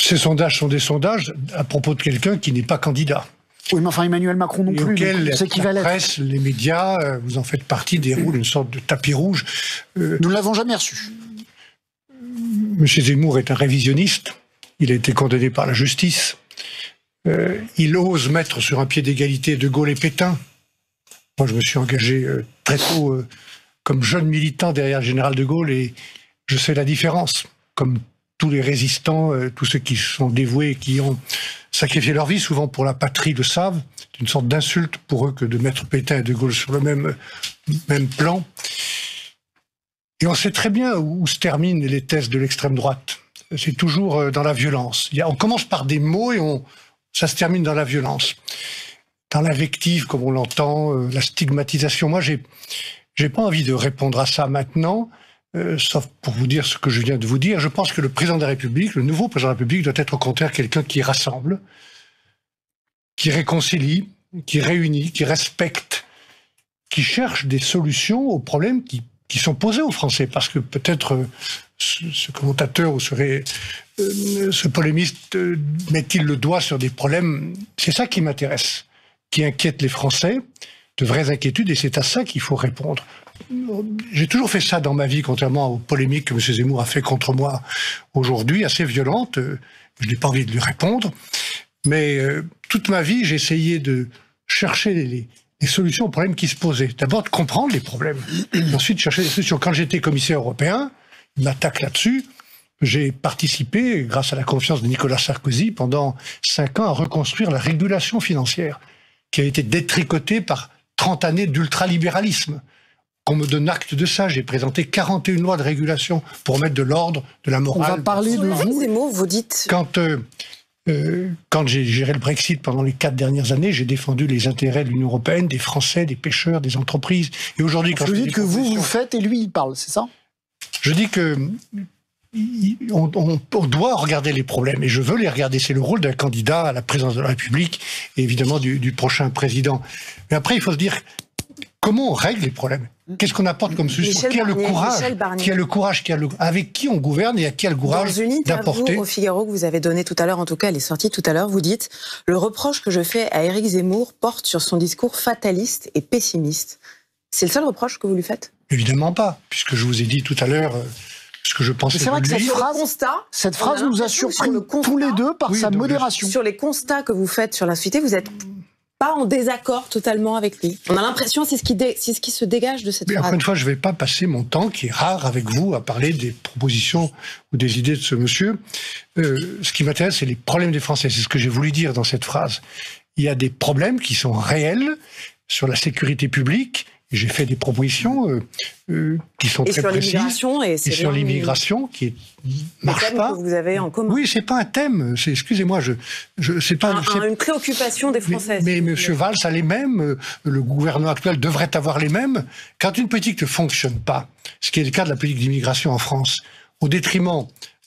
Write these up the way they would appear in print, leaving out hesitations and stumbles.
Ces sondages sont des sondages à propos de quelqu'un qui n'est pas candidat. Oui, mais enfin Emmanuel Macron non plus. C'est qui va l'être. La presse, les médias, vous en faites partie, déroulent une sorte de tapis rouge. Nous ne l'avons jamais reçu. M. Zemmour est un révisionniste. Il a été condamné par la justice. Il ose mettre sur un pied d'égalité De Gaulle et Pétain. Moi, je me suis engagé très tôt comme jeune militant derrière le général de Gaulle et je sais la différence. Comme tous les résistants, tous ceux qui sont dévoués, qui ont sacrifié leur vie, souvent pour la patrie, le savent. C'est une sorte d'insulte pour eux que de mettre Pétain et De Gaulle sur le même plan. Et on sait très bien où se terminent les thèses de l'extrême droite. C'est toujours dans la violence. On commence par des mots et ça se termine dans la violence. Dans l'invective, comme on l'entend, la stigmatisation. Moi, j'ai pas envie de répondre à ça maintenant, sauf pour vous dire ce que je viens de vous dire. Je pense que le président de la République, le nouveau président de la République, doit être au contraire quelqu'un qui rassemble, qui réconcilie, qui réunit, qui respecte, qui cherche des solutions aux problèmes qui sont posés aux Français. Parce que peut-être ce commentateur ou ce polémiste met-il le doigt sur des problèmes. C'est ça qui m'intéresse, qui inquiète les Français, de vraies inquiétudes, et c'est à ça qu'il faut répondre. J'ai toujours fait ça dans ma vie, contrairement aux polémiques que M. Zemmour a fait contre moi aujourd'hui, assez violentes. Je n'ai pas envie de lui répondre. Mais toute ma vie, j'ai essayé de chercher les solutions aux problèmes qui se posaient. D'abord, de comprendre les problèmes. Et ensuite, chercher des solutions. Quand j'étais commissaire européen, il m'attaque là-dessus. J'ai participé, grâce à la confiance de Nicolas Sarkozy, pendant 5 ans à reconstruire la régulation financière, qui a été détricotée par 30 années d'ultralibéralisme. Qu'on me donne acte de ça. J'ai présenté 41 lois de régulation pour mettre de l'ordre, de la morale. On va parler de vous. Zemmour, vous dites... Quand j'ai géré le Brexit pendant les 4 dernières années, j'ai défendu les intérêts de l'Union européenne, des Français, des pêcheurs, des entreprises. Et aujourd'hui, quand vous dites que vous faites et lui il parle, c'est ça? Je dis que on doit regarder les problèmes, et je veux les regarder. C'est le rôle d'un candidat à la présidence de la République, et évidemment du prochain président. Mais après, il faut se dire comment on règle les problèmes. Qu'est-ce qu'on apporte comme solution? Qui a le courage? Avec qui on gouverne et à qui a le courage d'apporter? Dans une interview au Figaro que vous avez donnée tout à l'heure, en tout cas elle est sortie tout à l'heure, vous dites « Le reproche que je fais à Éric Zemmour porte sur son discours fataliste et pessimiste ». C'est le seul reproche que vous lui faites? Évidemment pas, puisque je vous ai dit tout à l'heure ce que je pensais. C'est vrai que cette phrase nous a surpris tous les deux par sa modération. Sur les constats que vous faites sur la société, vous êtes pas en désaccord totalement avec lui. On a l'impression c'est ce qui se dégage de cette phrase. Encore une fois, je ne vais pas passer mon temps, qui est rare avec vous, à parler des propositions ou des idées de ce monsieur. Ce qui m'intéresse, c'est les problèmes des Français. C'est ce que j'ai voulu dire dans cette phrase. Il y a des problèmes qui sont réels sur la sécurité publique. J'ai fait des propositions qui sont très précises. Et sur l'immigration, qui marche pas. Que vous avez en commun. Oui, c'est pas un thème. Excusez-moi, c'est pas une préoccupation des Français. Mais M. Valls a les mêmes. Le gouvernement actuel devrait avoir les mêmes. Quand une politique ne fonctionne pas, ce qui est le cas de la politique d'immigration en France, au détriment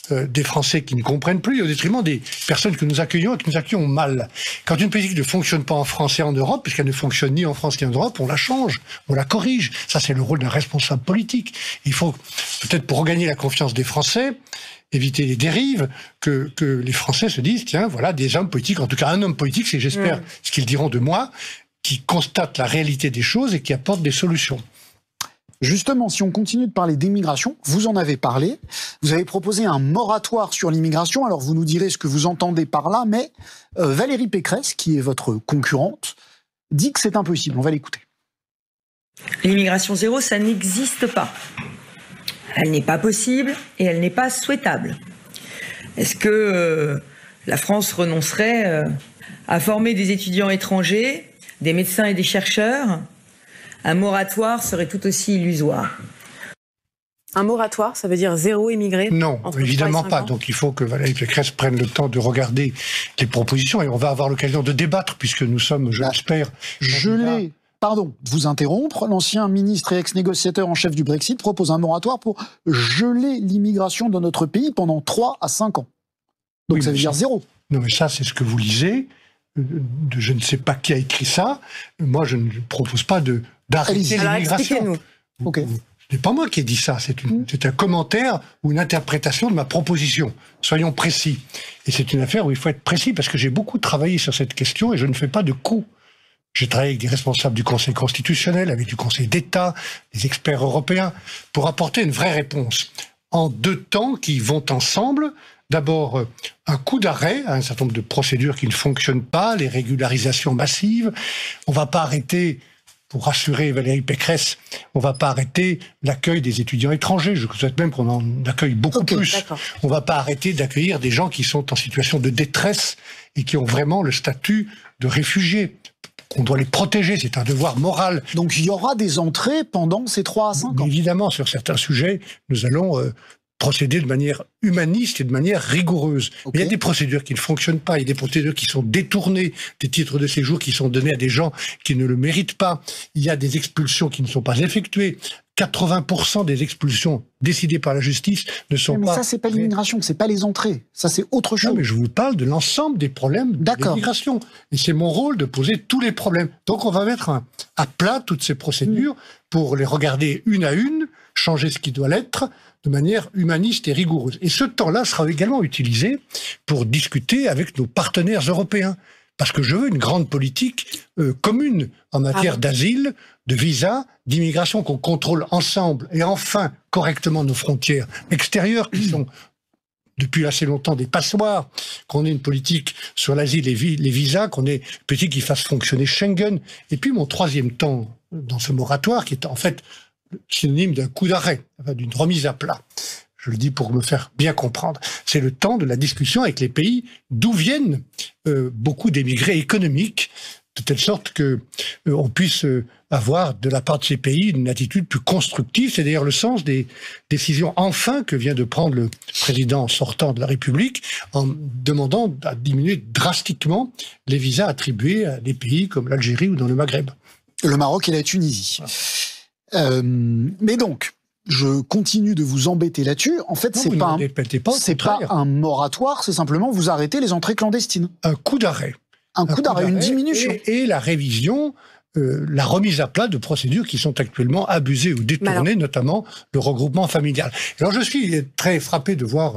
des Français qui ne comprennent plus, au détriment des personnes que nous accueillons et que nous accueillons mal. Quand une politique ne fonctionne pas en France et en Europe, puisqu'elle ne fonctionne ni en France ni en Europe, on la change, on la corrige. Ça, c'est le rôle d'un responsable politique. Il faut, peut-être pour regagner la confiance des Français, éviter les dérives, que les Français se disent, tiens, voilà des hommes politiques, en tout cas un homme politique, c'est j'espère ce qu'ils diront de moi, qui constate la réalité des choses et qui apporte des solutions. Justement, si on continue de parler d'immigration, vous en avez parlé, vous avez proposé un moratoire sur l'immigration, alors vous nous direz ce que vous entendez par là, mais Valérie Pécresse, qui est votre concurrente, dit que c'est impossible. On va l'écouter. L'immigration zéro, ça n'existe pas. Elle n'est pas possible et elle n'est pas souhaitable. Est-ce que la France renoncerait à former des étudiants étrangers, des médecins et des chercheurs ? Un moratoire serait tout aussi illusoire. Un moratoire, ça veut dire zéro immigré? Non, évidemment pas. Donc il faut que Valérie Pécresse prenne le temps de regarder les propositions et on va avoir l'occasion de débattre puisque nous sommes, je l'espère... Pardon, vous interrompre. L'ancien ministre et ex-négociateur en chef du Brexit propose un moratoire pour geler l'immigration dans notre pays pendant 3 à 5 ans. Donc oui, ça veut dire zéro. Non mais ça c'est ce que vous lisez. Je ne sais pas qui a écrit ça. Moi je ne propose pas d'arrêter l'immigration. Okay. Ce n'est pas moi qui ai dit ça, c'est un commentaire ou une interprétation de ma proposition. Soyons précis. Et c'est une affaire où il faut être précis, parce que j'ai beaucoup travaillé sur cette question et je ne fais pas de coups. J'ai travaillé avec des responsables du Conseil constitutionnel, avec du Conseil d'État, des experts européens, pour apporter une vraie réponse. En 2 temps qui vont ensemble. D'abord, un coup d'arrêt à un certain nombre de procédures qui ne fonctionnent pas, les régularisations massives. On ne va pas arrêter, pour rassurer Valérie Pécresse, on ne va pas arrêter l'accueil des étudiants étrangers. Je souhaite même qu'on en accueille beaucoup plus. On ne va pas arrêter d'accueillir des gens qui sont en situation de détresse et qui ont vraiment le statut de réfugiés. On doit les protéger, c'est un devoir moral. Donc il y aura des entrées pendant ces 3 à 5 ans. Évidemment, sur certains sujets, nous allons procéder de manière humaniste et de manière rigoureuse. Okay. Mais il y a des procédures qui ne fonctionnent pas, il y a des procédures qui sont détournées, des titres de séjour qui sont donnés à des gens qui ne le méritent pas, il y a des expulsions qui ne sont pas effectuées. 80% des expulsions décidées par la justice ne sont pas... Mais ça, c'est pas l'immigration, c'est pas les entrées. Ça, c'est autre chose. Non, mais je vous parle de l'ensemble des problèmes de l'immigration. Et c'est mon rôle de poser tous les problèmes. Donc, on va mettre à plat toutes ces procédures pour les regarder une à une, changer ce qui doit l'être, de manière humaniste et rigoureuse. Et ce temps-là sera également utilisé pour discuter avec nos partenaires européens. Parce que je veux une grande politique commune en matière d'asile, de visa, d'immigration, qu'on contrôle ensemble et enfin correctement nos frontières extérieures qui sont depuis assez longtemps des passoires, qu'on ait une politique sur l'asile et les visas, qu'on ait une politique qui fasse fonctionner Schengen. Et puis mon 3e temps dans ce moratoire, qui est en fait synonyme d'un coup d'arrêt, d'une remise à plat. Je le dis pour me faire bien comprendre. C'est le temps de la discussion avec les pays d'où viennent beaucoup d'émigrés économiques, de telle sorte que on puisse avoir de la part de ces pays une attitude plus constructive. C'est d'ailleurs le sens des décisions enfin que vient de prendre le président sortant de la République en demandant à diminuer drastiquement les visas attribués à des pays comme l'Algérie ou dans le Maghreb. Le Maroc et la Tunisie. Mais donc, je continue de vous embêter là-dessus. En fait, c'est pas un moratoire, c'est simplement vous arrêtez les entrées clandestines. Un coup d'arrêt. Un coup d'arrêt, une diminution. Et la révision, la remise à plat de procédures qui sont actuellement abusées ou détournées, notamment le regroupement familial. Alors je suis très frappé de voir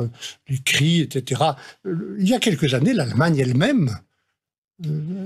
les cris, etc. Il y a quelques années, l'Allemagne elle-même,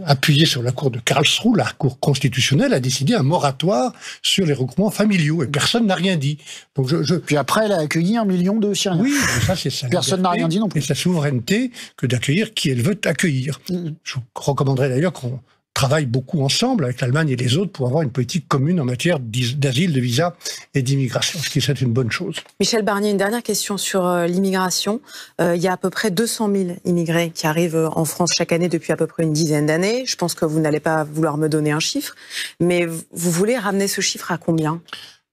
appuyée sur la cour de Karlsruhe, la cour constitutionnelle, a décidé un moratoire sur les regroupements familiaux et personne n'a rien dit. Donc Puis après, elle a accueilli 1 million de Syriens. Oui, ça c'est ça. Personne n'a rien dit non plus. Et sa souveraineté que d'accueillir qui elle veut accueillir. Je vous recommanderais d'ailleurs qu'on travaille beaucoup ensemble avec l'Allemagne et les autres pour avoir une politique commune en matière d'asile, de visa et d'immigration, ce qui est une bonne chose. Michel Barnier, une dernière question sur l'immigration. Il y a à peu près 200 000 immigrés qui arrivent en France chaque année depuis à peu près une dizaine d'années. Je pense que vous n'allez pas vouloir me donner un chiffre, mais vous voulez ramener ce chiffre à combien ?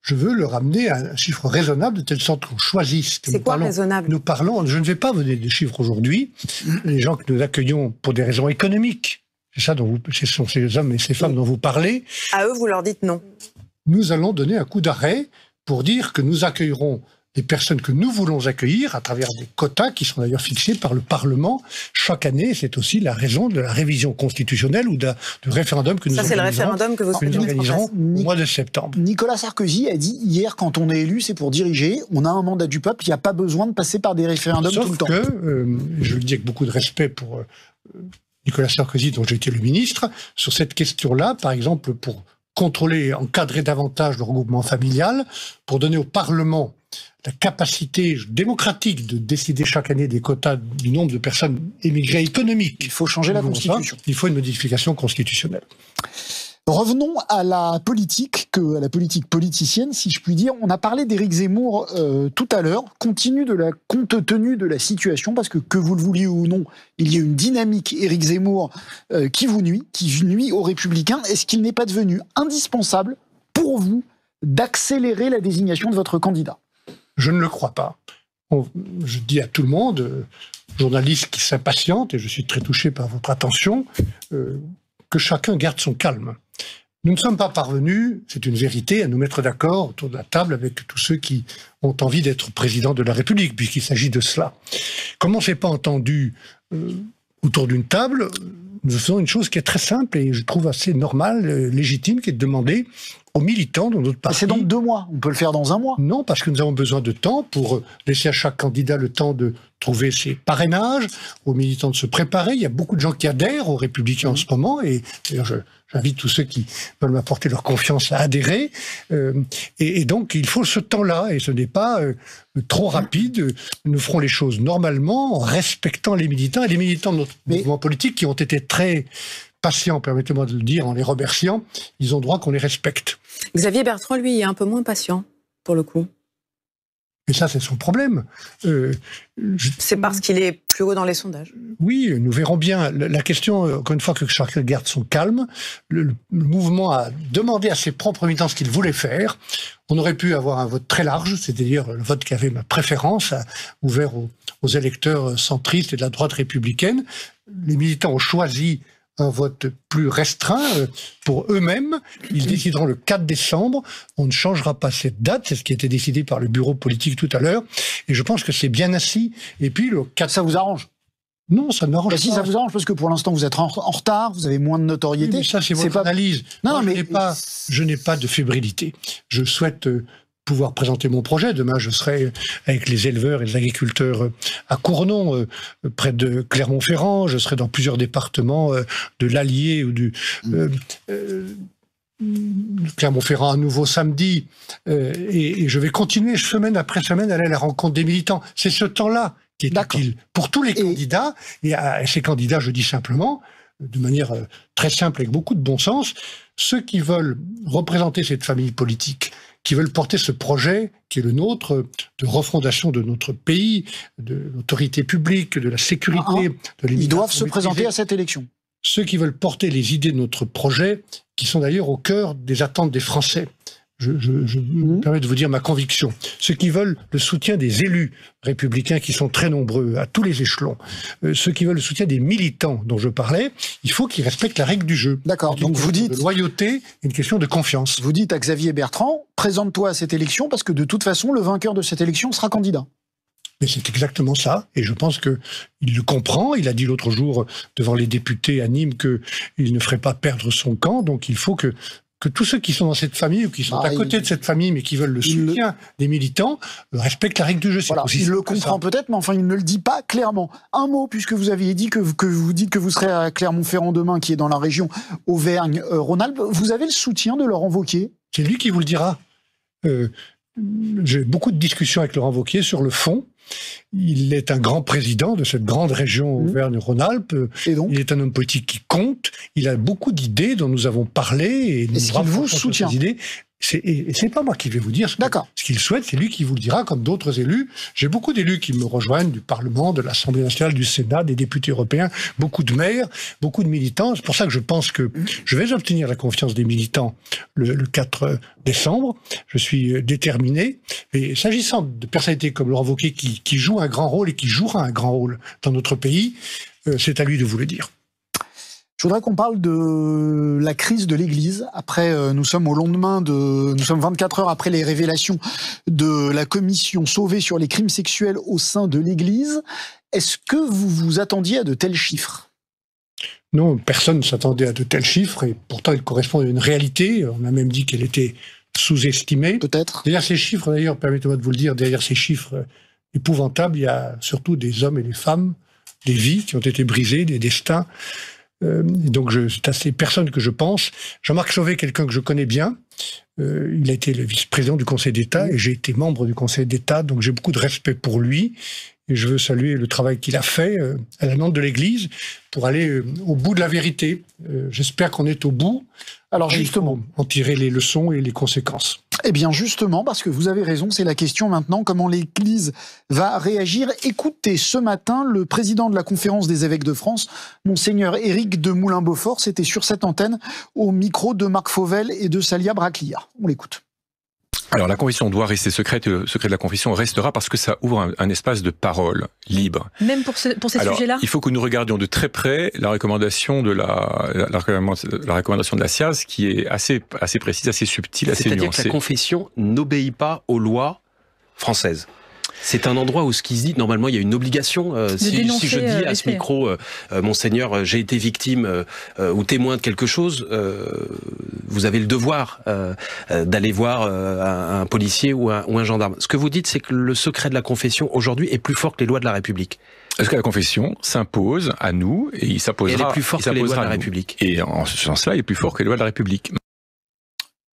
Je veux le ramener à un chiffre raisonnable de telle sorte qu'on choisisse. C'est quoi raisonnable ? Nous parlons, je ne vais pas vous donner des chiffres aujourd'hui, les gens que nous accueillons pour des raisons économiques. C'est ça ce sont ces hommes et ces femmes dont vous parlez. À eux, vous leur dites non. Nous allons donner un coup d'arrêt pour dire que nous accueillerons les personnes que nous voulons accueillir à travers des quotas qui sont d'ailleurs fixés par le Parlement chaque année. C'est aussi la raison de la révision constitutionnelle ou du référendum que nous organisons. Ça, c'est le référendum que vous organiserons au mois de septembre. Nicolas Sarkozy a dit hier, quand on est élu, c'est pour diriger. On a un mandat du peuple, il n'y a pas besoin de passer par des référendums tout le temps. Sauf que, je le dis avec beaucoup de respect pour Nicolas Sarkozy, dont j'ai été le ministre, sur cette question-là, par exemple, pour contrôler et encadrer davantage le regroupement familial, pour donner au Parlement la capacité démocratique de décider chaque année des quotas du nombre de personnes émigrées économiques. Il faut changer la Constitution. Il faut une modification constitutionnelle. Revenons à la politique, à la politique politicienne, si je puis dire. On a parlé d'Éric Zemmour tout à l'heure. Compte tenu de la situation, parce que vous le vouliez ou non, il y a une dynamique Éric Zemmour qui nuit aux Républicains. Est-ce qu'il n'est pas devenu indispensable pour vous d'accélérer la désignation de votre candidat ? Je ne le crois pas. Je dis à tout le monde, journaliste qui s'impatiente, et je suis très touché par votre attention, que chacun garde son calme. Nous ne sommes pas parvenus, c'est une vérité, à nous mettre d'accord autour de la table avec tous ceux qui ont envie d'être président de la République, puisqu'il s'agit de cela. Comme on ne s'est pas entendu autour d'une table, nous faisons une chose qui est très simple et je trouve assez normale, légitime, qui est de demander aux militants dans notre parti. C'est donc 2 mois, on peut le faire dans 1 mois. Non, parce que nous avons besoin de temps pour laisser à chaque candidat le temps de trouver ses parrainages, aux militants de se préparer. Il y a beaucoup de gens qui adhèrent aux Républicains en ce moment, et d'ailleurs j'invite tous ceux qui veulent m'apporter leur confiance à adhérer. Et donc il faut ce temps-là, et ce n'est pas trop rapide. Nous ferons les choses normalement en respectant les militants, et les militants de notre mouvement politique qui ont été très patients, permettez-moi de le dire en les remerciant, ils ont droit qu'on les respecte. Xavier Bertrand, lui, est un peu moins patient, pour le coup. Et ça, c'est son problème. C'est parce qu'il est plus haut dans les sondages. Oui, nous verrons bien. La question, encore une fois, que chacun garde son calme. Le mouvement a demandé à ses propres militants ce qu'il voulait faire. On aurait pu avoir un vote très large, c'est-à-dire le vote qui avait ma préférence, ouvert aux électeurs centristes et de la droite républicaine. Les militants ont choisi un vote plus restreint pour eux-mêmes. Ils décideront le 4 décembre. On ne changera pas cette date. C'est ce qui a été décidé par le bureau politique tout à l'heure. Et je pense que c'est bien ainsi. Et puis le 4... Ça vous arrange? Non, ça ne m'arrange pas. Si, ça vous arrange, parce que pour l'instant, vous êtes en retard, vous avez moins de notoriété. Oui, mais ça, c'est votre analyse. Non, mais je n'ai pas de fébrilité. Je souhaite pouvoir présenter mon projet. Demain, je serai avec les éleveurs et les agriculteurs à Cournon, près de Clermont-Ferrand. Je serai dans plusieurs départements de l'Allier ou du Clermont-Ferrand à nouveau samedi. Et je vais continuer semaine après semaine à aller à la rencontre des militants. C'est ce temps-là qui est utile pour tous les candidats. Et à ces candidats, je dis simplement, de manière très simple, avec beaucoup de bon sens, ceux qui veulent représenter cette famille politique, qui veulent porter ce projet qui est le nôtre, de refondation de notre pays, de l'autorité publique, de la sécurité, de l'immigration. Ils doivent se présenter à cette élection. Ceux qui veulent porter les idées de notre projet, qui sont d'ailleurs au cœur des attentes des Français. Je me permets de vous dire ma conviction. Ceux qui veulent le soutien des élus républicains, qui sont très nombreux à tous les échelons, ceux qui veulent le soutien des militants dont je parlais, il faut qu'ils respectent la règle du jeu. D'accord. Donc vous dites... de loyauté, une question de confiance. Vous dites à Xavier Bertrand, présente-toi à cette élection, parce que de toute façon, le vainqueur de cette élection sera candidat. Mais c'est exactement ça, et je pense qu'il le comprend. Il a dit l'autre jour devant les députés à Nîmes qu'il ne ferait pas perdre son camp, donc il faut que tous ceux qui sont dans cette famille ou qui sont à côté de cette famille mais qui veulent le soutien des militants respectent la règle du jeu. Voilà, il le comprend peut-être, mais enfin il ne le dit pas clairement. Un mot, puisque vous aviez dit que vous dites que vous serez à Clermont-Ferrand demain, qui est dans la région Auvergne-Rhône-Alpes. Vous avez le soutien de Laurent Wauquiez? C'est lui qui vous le dira. J'ai beaucoup de discussions avec Laurent Wauquiez sur le fond. Il est un grand président de cette grande région Auvergne-Rhône-Alpes. Il est un homme politique qui compte. Il a beaucoup d'idées dont nous avons parlé. Et est-ce qu'il vous soutient? Et c'est pas moi qui vais vous dire ce qu'il souhaite, c'est lui qui vous le dira, comme d'autres élus. J'ai beaucoup d'élus qui me rejoignent du Parlement, de l'Assemblée nationale, du Sénat, des députés européens, beaucoup de maires, beaucoup de militants. C'est pour ça que je pense que je vais obtenir la confiance des militants le 4 décembre. Je suis déterminé. Et s'agissant de personnalités comme Laurent Wauquiez qui jouent un grand rôle et qui jouera un grand rôle dans notre pays, c'est à lui de vous le dire. Je voudrais qu'on parle de la crise de l'Église. Après, nous sommes 24 heures après les révélations de la commission Sauvé sur les crimes sexuels au sein de l'Église. Est-ce que vous vous attendiez à de tels chiffres? Non, personne ne s'attendait à de tels chiffres, et pourtant ils correspondent à une réalité. On a même dit qu'elle était sous-estimée. Peut-être. Derrière ces chiffres, d'ailleurs, permettez-moi de vous le dire, derrière ces chiffres épouvantables, il y a surtout des hommes et des femmes, des vies qui ont été brisées, des destins. Donc c'est à ces personnes que je pense. Jean-Marc Sauvé, quelqu'un que je connais bien, il a été le vice-président du Conseil d'État et j'ai été membre du Conseil d'État, donc j'ai beaucoup de respect pour lui et je veux saluer le travail qu'il a fait à la demande de l'Église pour aller au bout de la vérité. J'espère qu'on est au bout. Alors justement, en tirer les leçons et les conséquences. Eh bien justement, parce que vous avez raison, c'est la question maintenant, comment l'Église va réagir. Écoutez, ce matin, le président de la Conférence des évêques de France, Monseigneur Éric de Moulin-Beaufort, c'était sur cette antenne, au micro de Marc Fauvel et de Salia Braclia. On l'écoute. Alors la confession doit rester secrète, et le secret de la confession restera parce que ça ouvre un espace de parole libre. Même pour ces sujets-là. Il faut que nous regardions de très près la recommandation de la recommandation de la SIAZ, qui est assez précise, assez subtile, assez nuancée. C'est-à-dire que la confession n'obéit pas aux lois françaises. C'est un endroit où ce qui se dit, normalement, il y a une obligation. Si je dis à ce micro, Monseigneur, j'ai été victime ou témoin de quelque chose, vous avez le devoir d'aller voir un policier ou un gendarme. Ce que vous dites, c'est que le secret de la confession, aujourd'hui, est plus fort que les lois de la République. Parce que la confession s'impose à nous et il s'imposera. Elle est plus forte que les lois de la République. Et en ce sens-là, il est plus fort que les lois de la République.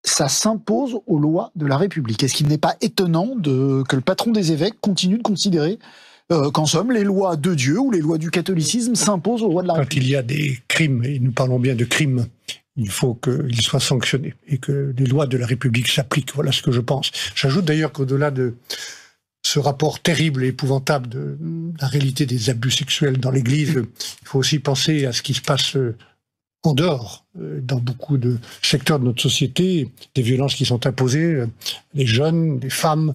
Ça s'impose aux lois de la République. Est-ce qu'il n'est pas étonnant que le patron des évêques continue de considérer qu'en somme, les lois de Dieu ou les lois du catholicisme s'imposent aux lois de la République? Quand il y a des crimes, et nous parlons bien de crimes, il faut qu'ils soient sanctionnés et que les lois de la République s'appliquent. Voilà ce que je pense. J'ajoute d'ailleurs qu'au-delà de ce rapport terrible et épouvantable de la réalité des abus sexuels dans l'Église, il faut aussi penser à ce qui se passe en dehors, dans beaucoup de secteurs de notre société, des violences qui sont imposées, les jeunes, les femmes,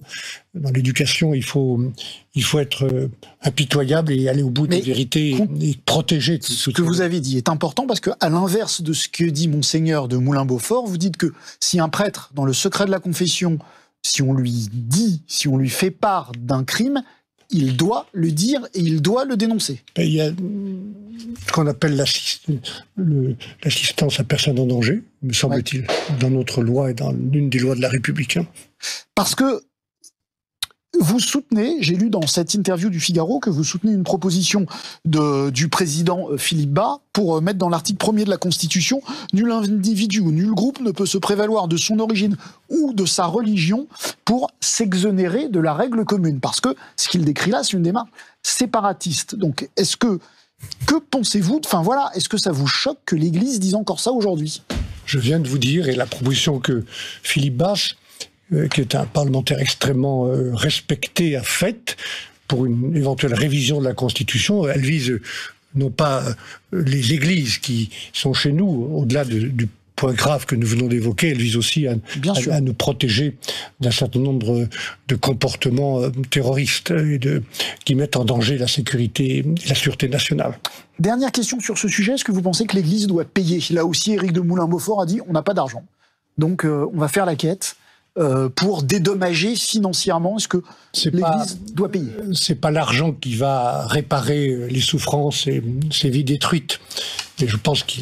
dans l'éducation, il faut être impitoyable et aller au bout des vérités et protéger. Ce que vous avez dit est important parce que, à l'inverse de ce que dit Monseigneur de Moulin-Beaufort, vous dites que si un prêtre, dans le secret de la confession, si on lui dit, si on lui fait part d'un crime, il doit le dire et il doit le dénoncer. Il y a ce qu'on appelle l'assistance à personne en danger, me semble-t-il, dans notre loi et dans l'une des lois de la République. Parce que vous soutenez, j'ai lu dans cette interview du Figaro que vous soutenez une proposition du président Philippe Bas pour mettre dans l'article 1er de la Constitution « Nul individu ou nul groupe ne peut se prévaloir de son origine ou de sa religion pour s'exonérer de la règle commune ». Parce que ce qu'il décrit là, c'est une démarche séparatiste. Donc, que pensez-vous, est-ce que ça vous choque que l'Église dise encore ça aujourd'hui? Je viens de vous dire, et la proposition que Philippe Bas, qui est un parlementaire extrêmement respecté, a faite pour une éventuelle révision de la Constitution, elle vise non pas les églises qui sont chez nous, au-delà du point grave que nous venons d'évoquer, elle vise aussi à nous protéger d'un certain nombre de comportements terroristes et qui mettent en danger la sécurité et la sûreté nationale. Dernière question sur ce sujet, est-ce que vous pensez que l'Église doit payer? Là aussi, Éric de Moulin-Beaufort a dit on n'a pas d'argent, donc on va faire la quête pour dédommager financièrement. Est-ce que l'Église doit payer? C'est pas l'argent qui va réparer les souffrances et ces vies détruites. Et je pense que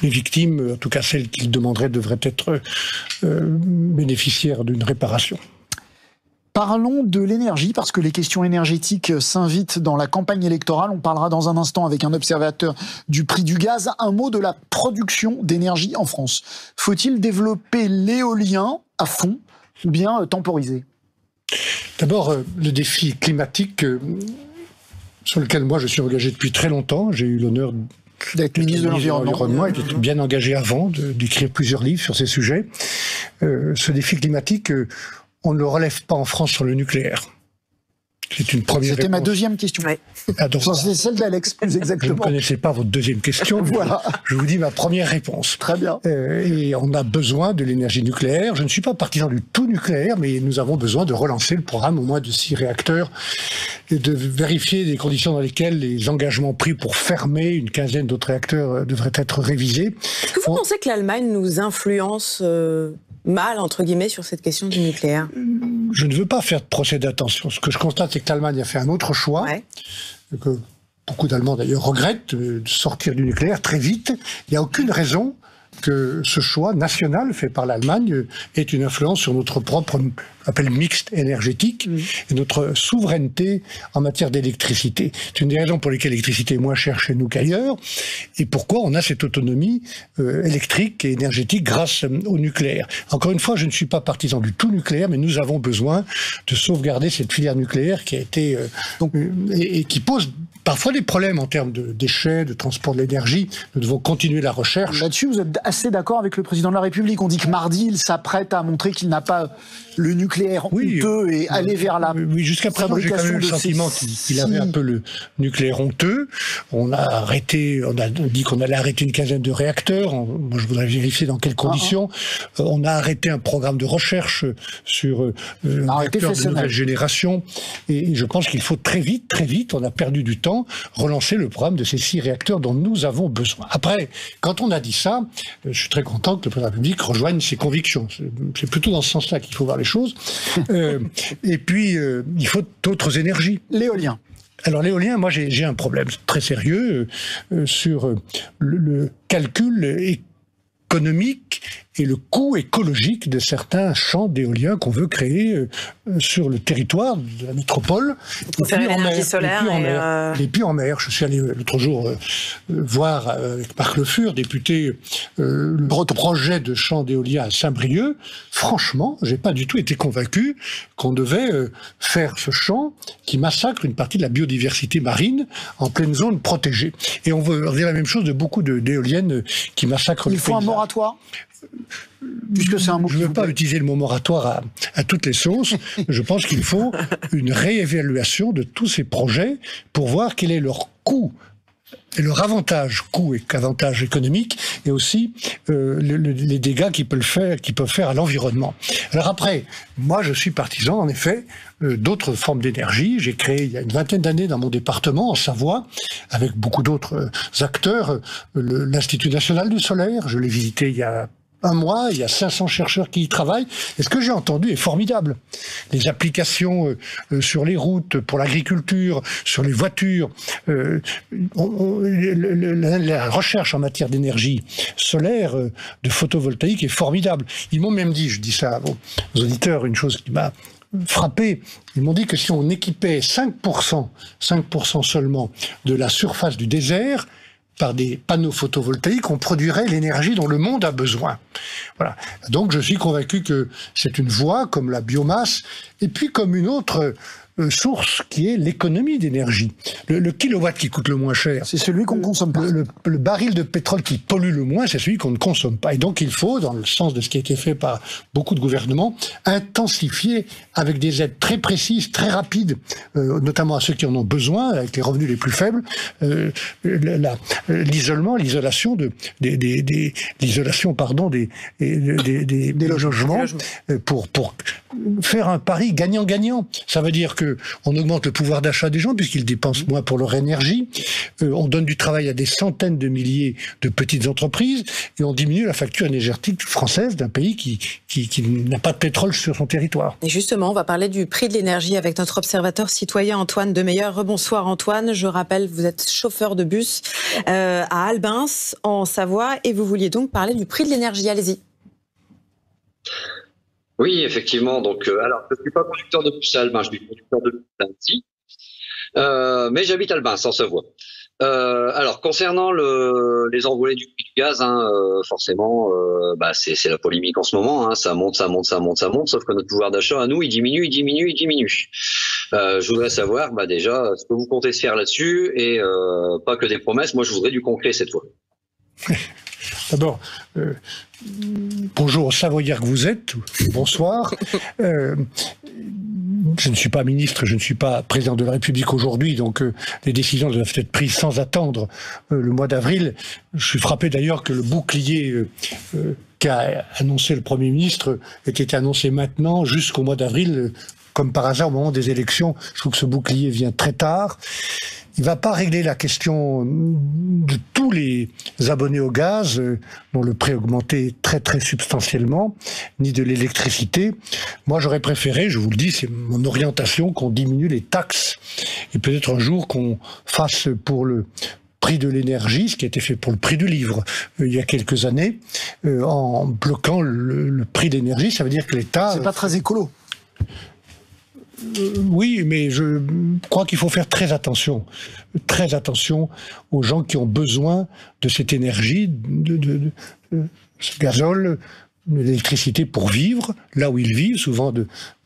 les victimes, en tout cas celles qu'il demanderait, devraient être bénéficiaires d'une réparation. Parlons de l'énergie, parce que les questions énergétiques s'invitent dans la campagne électorale. On parlera dans un instant avec un observateur du prix du gaz. Un mot de la production d'énergie en France. Faut-il développer l'éolien à fond ou bien temporiser? D'abord, le défi climatique sur lequel moi je suis engagé depuis très longtemps. J'ai eu l'honneur d'être ministre de l'Environnement et d'être bien engagé avant, d'écrire plusieurs livres sur ces sujets. Ce défi climatique, on ne le relève pas en France sur le nucléaire. C'est une première réponse. C'était ma deuxième question. Ouais. C'est celle d'Alex, plus exactement. Je ne connaissais pas votre deuxième question. Voilà. Je vous dis ma première réponse. Très bien. Et on a besoin de l'énergie nucléaire. Je ne suis pas partisan du tout nucléaire, mais nous avons besoin de relancer le programme au moins de 6 réacteurs et de vérifier les conditions dans lesquelles les engagements pris pour fermer une quinzaine d'autres réacteurs devraient être révisés. Est-ce que vous pensez que l'Allemagne nous influence mal, entre guillemets, sur cette question du nucléaire? Je ne veux pas faire de procès d'attention. Ce que je constate, c'est que l'Allemagne a fait un autre choix, que beaucoup d'Allemands d'ailleurs regrettent, de sortir du nucléaire très vite. Il n'y a aucune raison que ce choix national fait par l'Allemagne ait une influence sur notre propre appelle mixte énergétique et notre souveraineté en matière d'électricité. C'est une des raisons pour lesquelles l'électricité est moins chère chez nous qu'ailleurs et pourquoi on a cette autonomie électrique et énergétique grâce au nucléaire. Encore une fois, je ne suis pas partisan du tout nucléaire, mais nous avons besoin de sauvegarder cette filière nucléaire qui a été et qui pose parfois des problèmes en termes de déchets, de transport de l'énergie. Nous devons continuer la recherche. Là-dessus, vous êtes assez d'accord avec le président de la République. On dit que mardi, il s'apprête à montrer qu'il n'a pas le nucléaire honteux et aller vers la oui, jusqu'à présent, j'ai quand même le sentiment qu'il avait un peu le nucléaire honteux. On a dit qu'on allait arrêter une quinzaine de réacteurs. Moi, je voudrais vérifier dans quelles conditions. On a arrêté un programme de recherche sur réacteurs de nouvelle génération. Et je pense qu'il faut très vite, on a perdu du temps, relancer le programme de ces 6 réacteurs dont nous avons besoin. Après, quand on a dit ça, je suis très content que le président de la République rejoigne ses convictions. C'est plutôt dans ce sens-là qu'il faut voir les choses. Et puis, il faut d'autres énergies. L'éolien. Alors l'éolien, moi j'ai un problème très sérieux sur le calcul économique et le coût écologique de certains champs d'éolien qu'on veut créer sur le territoire de la métropole. Pour faire l'énergie solaire et puis en mer. Je suis allé l'autre jour voir avec Marc Le Fur, député, le projet de champ d'éolien à Saint-Brieuc. Franchement, j'ai pas du tout été convaincu qu'on devait faire ce champ qui massacre une partie de la biodiversité marine en pleine zone protégée. Et on veut dire la même chose de beaucoup d'éoliennes qui massacrent le paysage. Il faut un moratoire ? Puisque c'est un mot je ne veux pas utiliser le mot moratoire à toutes les sauces. Je pense qu'il faut une réévaluation de tous ces projets pour voir quel est leur coût et leur avantage, coût et avantage économique, et aussi les dégâts qu'ils peuvent faire à l'environnement. Alors après, moi je suis partisan en effet d'autres formes d'énergie. J'ai créé il y a une vingtaine d'années dans mon département, en Savoie, avec beaucoup d'autres acteurs, l'Institut national du solaire. Je l'ai visité il y a un mois, il y a 500 chercheurs qui y travaillent, et ce que j'ai entendu est formidable. Les applications sur les routes, pour l'agriculture, sur les voitures, la recherche en matière d'énergie solaire, de photovoltaïque est formidable. Ils m'ont même dit, je dis ça à vos auditeurs, une chose qui m'a frappé, ils m'ont dit que si on équipait 5% seulement de la surface du désert, par des panneaux photovoltaïques, on produirait l'énergie dont le monde a besoin. Voilà. Donc je suis convaincu que c'est une voie comme la biomasse, et puis comme une autre source qui est l'économie d'énergie. Le kilowatt qui coûte le moins cher, c'est celui qu'on ne consomme pas. Le baril de pétrole qui pollue le moins, c'est celui qu'on ne consomme pas. Et donc il faut, dans le sens de ce qui a été fait par beaucoup de gouvernements, intensifier avec des aides très précises, très rapides, notamment à ceux qui en ont besoin, avec les revenus les plus faibles, l'isolation des logements pour faire un pari gagnant-gagnant. Ça veut dire que on augmente le pouvoir d'achat des gens puisqu'ils dépensent moins pour leur énergie, on donne du travail à des centaines de milliers de petites entreprises et on diminue la facture énergétique française d'un pays qui n'a pas de pétrole sur son territoire. Et justement, on va parler du prix de l'énergie avec notre observateur citoyen Antoine Demeyer. Rebonsoir Antoine, je rappelle, vous êtes chauffeur de bus à Albins, en Savoie, et vous vouliez donc parler du prix de l'énergie. Allez-y. Oui, effectivement. Donc, alors, je ne suis pas conducteur de bus à Albins, je suis conducteur de bus à Annecy, mais j'habite Albins, en Savoie. Alors, concernant les envolées du prix du gaz, forcément, c'est la polémique en ce moment. Ça monte, sauf que notre pouvoir d'achat à nous, il diminue. Je voudrais savoir, déjà, ce que vous comptez se faire là-dessus, et pas que des promesses. Moi, je voudrais du concret cette fois. D'abord, bonjour aux Savoyards que vous êtes, bonsoir. Je ne suis pas ministre, je ne suis pas président de la République aujourd'hui, donc les décisions doivent être prises sans attendre le mois d'avril. Je suis frappé d'ailleurs que le bouclier qu'a annoncé le Premier ministre ait été annoncé maintenant, jusqu'au mois d'avril, comme par hasard au moment des élections. Je trouve que ce bouclier vient très tard. Il ne va pas régler la question de tous les abonnés au gaz, dont le prix a augmenté très très substantiellement, ni de l'électricité. Moi, j'aurais préféré, je vous le dis, c'est mon orientation, qu'on diminue les taxes. Et peut-être un jour qu'on fasse pour le prix de l'énergie, ce qui a été fait pour le prix du livre il y a quelques années, en bloquant le prix de l'énergie. Ça veut dire que l'État... C'est pas très écolo. Oui, mais je crois qu'il faut faire très attention aux gens qui ont besoin de cette énergie, de ce gazole, de l'électricité pour vivre, là où ils vivent, souvent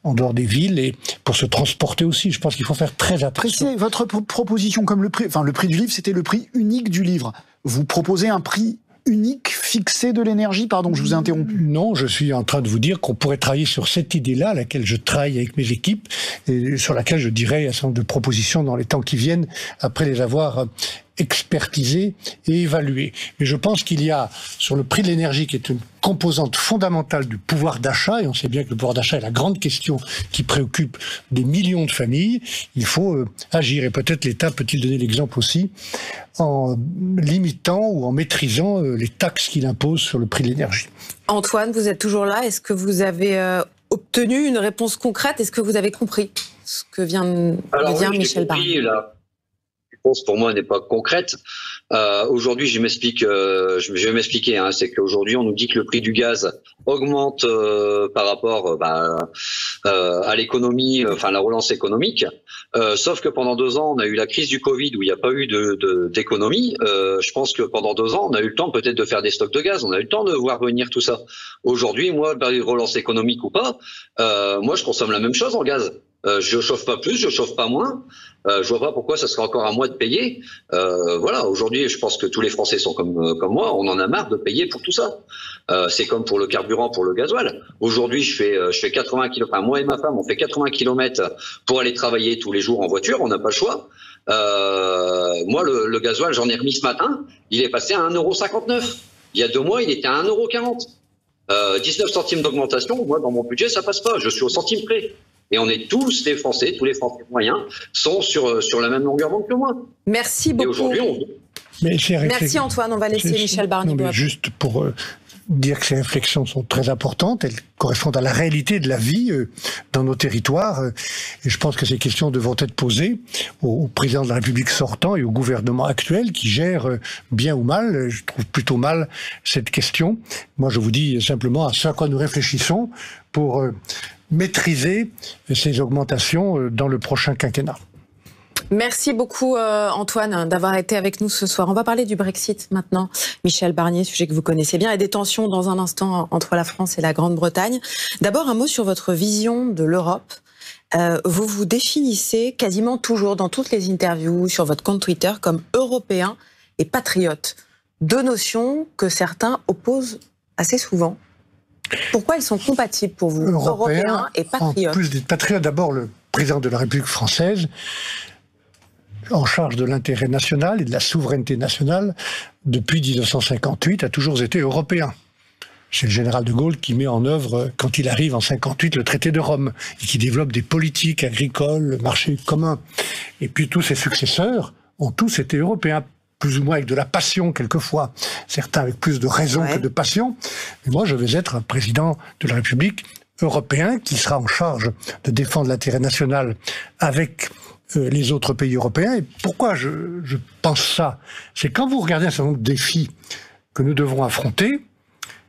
en dehors des villes, et pour se transporter aussi. Je pense qu'il faut faire très attention. Précisez votre proposition, comme le prix du livre, c'était le prix unique du livre. Vous proposez un prix unique, fixé de l'énergie, pardon, je vous ai interrompu. Non, je suis en train de vous dire qu'on pourrait travailler sur cette idée-là, à laquelle je travaille avec mes équipes, et sur laquelle je dirais un certain nombre de propositions dans les temps qui viennent, après les avoir expertisées et évaluées. Mais je pense qu'il y a, sur le prix de l'énergie, qui est une composante fondamentale du pouvoir d'achat, et on sait bien que le pouvoir d'achat est la grande question qui préoccupe des millions de familles, il faut agir. Et peut-être l'État peut-il donner l'exemple aussi, en limitant ou en maîtrisant les taxes qu'il impose sur le prix de l'énergie. Antoine, vous êtes toujours là. Est-ce que vous avez obtenu une réponse concrète? Est-ce que vous avez compris ce que vient de dire Michel Barnier? La réponse pour moi n'est pas concrète. Aujourd'hui, je vais m'expliquer. Hein, c'est qu'aujourd'hui, on nous dit que le prix du gaz augmente par rapport à l'économie, enfin la relance économique. Sauf que pendant 2 ans, on a eu la crise du Covid où il n'y a pas eu d'économie. Je pense que pendant 2 ans, on a eu le temps peut-être de faire des stocks de gaz. On a eu le temps de voir venir tout ça. Aujourd'hui, moi, relance économique ou pas, moi, je consomme la même chose en gaz. Je chauffe pas plus, je chauffe pas moins. Je vois pas pourquoi ça serait encore à moi de payer. Voilà, aujourd'hui, je pense que tous les Français sont comme moi. On en a marre de payer pour tout ça. C'est comme pour le carburant, pour le gasoil. Aujourd'hui, je fais 80 km. Enfin, moi et ma femme, on fait 80 km pour aller travailler tous les jours en voiture. On n'a pas le choix. Moi, le gasoil, j'en ai remis ce matin. Il est passé à 1,59 €. Il y a 2 mois, il était à 1,40 €. 19 centimes d'augmentation. Moi, dans mon budget, ça passe pas. Je suis au centime près. Et on est tous les Français moyens sont sur la même longueur d'onde que moi. Merci beaucoup. Et aujourd'hui, Merci Antoine, on va laisser Michel Barnier. Juste pour dire que ces réflexions sont très importantes, elles correspondent à la réalité de la vie dans nos territoires. Et je pense que ces questions devront être posées au président de la République sortant et au gouvernement actuel qui gère bien ou mal, je trouve plutôt mal cette question. Moi je vous dis simplement à ce à quoi nous réfléchissons pour maîtriser ces augmentations dans le prochain quinquennat. Merci beaucoup Antoine d'avoir été avec nous ce soir. On va parler du Brexit maintenant. Michel Barnier, sujet que vous connaissez bien, et des tensions dans un instant entre la France et la Grande-Bretagne. D'abord un mot sur votre vision de l'Europe. Vous vous définissez quasiment toujours dans toutes les interviews sur votre compte Twitter comme européen et patriote. 2 notions que certains opposent assez souvent. Pourquoi elles sont compatibles pour vous, européens et patriotes? En plus d'être patriote, d'abord le président de la République française, en charge de l'intérêt national et de la souveraineté nationale, depuis 1958, a toujours été européen. C'est le général de Gaulle qui met en œuvre, quand il arrive en 58, le traité de Rome, et qui développe des politiques agricoles, le marché commun. Et puis tous ses successeurs ont tous été européens, plus ou moins avec de la passion quelquefois, certains avec plus de raison que de passion. Mais moi, je vais être un président de la République européen qui sera en charge de défendre l'intérêt national avec les autres pays européens. Et pourquoi je pense ça? C'est quand vous regardez un certain nombre de défis que nous devrons affronter,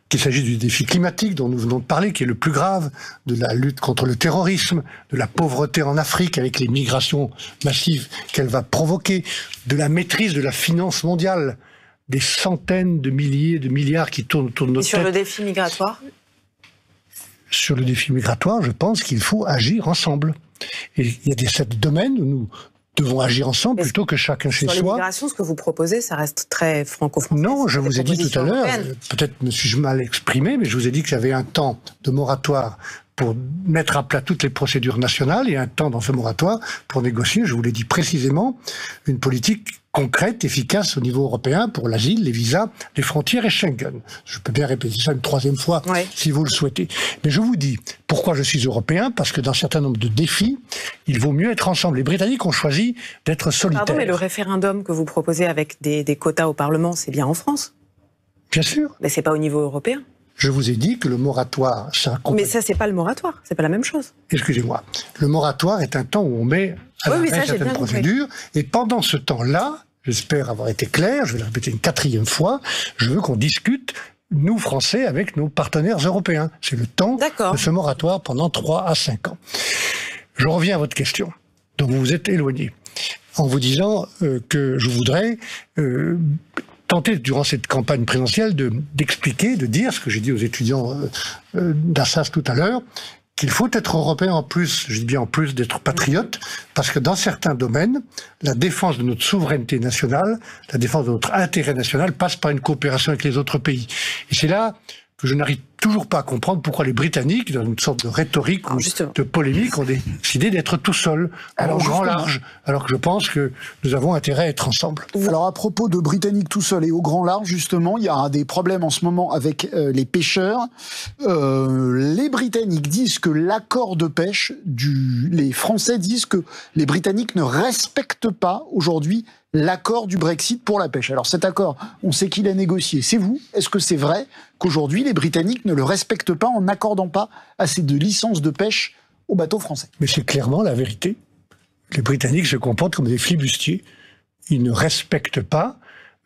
qu'il s'agit du défi climatique dont nous venons de parler, qui est le plus grave, de la lutte contre le terrorisme, de la pauvreté en Afrique avec les migrations massives qu'elle va provoquer, de la maîtrise de la finance mondiale, des centaines de milliers de milliards qui tournent autour de notre tête. Et sur le défi migratoire? Sur le défi migratoire, je pense qu'il faut agir ensemble. Et il y a des domaines où nous devons agir ensemble plutôt que chacun chez soi. Sur l'immigration, ce que vous proposez, ça reste très franco-français. Non, je vous ai dit tout à l'heure, peut-être me suis-je mal exprimé, mais je vous ai dit que j'avais un temps de moratoire pour mettre à plat toutes les procédures nationales et un temps dans ce moratoire pour négocier, je vous l'ai dit précisément, une politique concrète, efficace au niveau européen pour l'asile, les visas, les frontières et Schengen. Je peux bien répéter ça une 3e fois si vous le souhaitez. Mais je vous dis, pourquoi je suis européen? Parce que dans un certain nombre de défis, il vaut mieux être ensemble. Les Britanniques ont choisi d'être solitaires. Pardon, mais le référendum que vous proposez avec des quotas au Parlement, c'est bien en France? Bien sûr. Mais c'est pas au niveau européen. Je vous ai dit que le moratoire... Mais ça, c'est pas le moratoire, c'est pas la même chose. Excusez-moi. Le moratoire est un temps où on met à l'arrêt certaines procédures, et pendant ce temps-là, j'espère avoir été clair, je vais le répéter une 4e fois, je veux qu'on discute, nous Français, avec nos partenaires européens. C'est le temps de ce moratoire pendant 3 à 5 ans. Je reviens à votre question, dont vous vous êtes éloigné, en vous disant que je voudrais... tenter durant cette campagne présidentielle d'expliquer, de dire ce que j'ai dit aux étudiants d'Assas tout à l'heure, qu'il faut être européen en plus, je dis bien en plus d'être patriote, parce que dans certains domaines, la défense de notre souveraineté nationale, la défense de notre intérêt national passe par une coopération avec les autres pays. Et c'est là que je n'arrive toujours pas à comprendre pourquoi les Britanniques, dans une sorte de rhétorique ou de polémique, ont décidé d'être tout seuls, au grand large, alors que je pense que nous avons intérêt à être ensemble. Alors à propos de Britanniques tout seuls et au grand large, justement, il y a des problèmes en ce moment avec les pêcheurs. Les Britanniques disent que l'accord de pêche, les Français disent que les Britanniques ne respectent pas aujourd'hui l'accord du Brexit pour la pêche. Alors cet accord, on sait qu'il est négocié. C'est vous. Est-ce que c'est vrai qu'aujourd'hui, les Britanniques ne le respectent pas en n'accordant pas assez de licences de pêche aux bateaux français? Mais c'est clairement la vérité. Les Britanniques se comportent comme des flibustiers. Ils ne respectent pas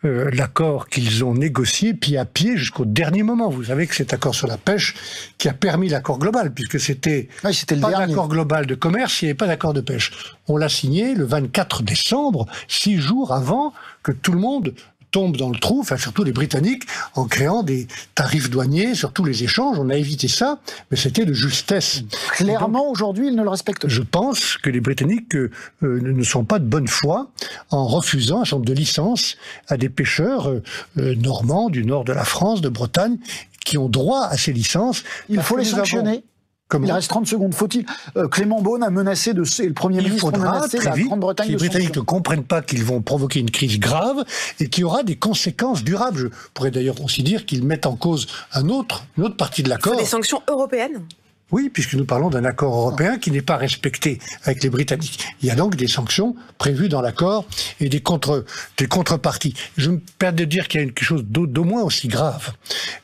l'accord qu'ils ont négocié pied à pied jusqu'au dernier moment. Vous savez que cet accord sur la pêche qui a permis l'accord global, puisque c'était pas l'accord global de commerce, il n'y avait pas d'accord de pêche. On l'a signé le 24 décembre, 6 jours avant que tout le monde tombe dans le trou, enfin surtout les Britanniques, en créant des tarifs douaniers sur tous les échanges. On a évité ça, mais c'était de justesse. Clairement, aujourd'hui, ils ne le respectent pas. Je pense que les Britanniques ne sont pas de bonne foi en refusant un certain nombre de licences à des pêcheurs normands, du nord de la France, de Bretagne, qui ont droit à ces licences. Il faut les sanctionner. Il reste 30 secondes. Faut-il Clément Beaune a menacé le Premier ministre a menacé la Grande-Bretagne de sanctions. Les Britanniques ne comprennent pas qu'ils vont provoquer une crise grave et qui aura des conséquences durables. Je pourrais d'ailleurs aussi dire qu'ils mettent en cause une autre partie de l'accord. Des sanctions européennes ? Oui, puisque nous parlons d'un accord européen qui n'est pas respecté avec les Britanniques. Il y a donc des sanctions prévues dans l'accord et des contreparties. Je me permets de dire qu'il y a quelque chose d'au moins aussi grave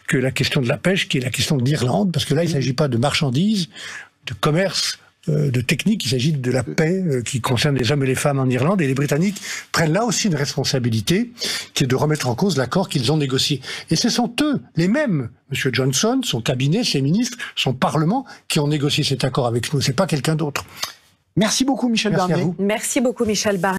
que la question de la pêche, qui est la question de l'Irlande, parce que là, il ne s'agit pas de marchandises, de commerce, de technique, il s'agit de la paix qui concerne les hommes et les femmes en Irlande, et les Britanniques prennent là aussi une responsabilité qui est de remettre en cause l'accord qu'ils ont négocié. Et ce sont eux, les mêmes, M. Johnson, son cabinet, ses ministres, son Parlement, qui ont négocié cet accord avec nous, c'est pas quelqu'un d'autre. Merci beaucoup Michel Barnier. Merci beaucoup Michel Barnier.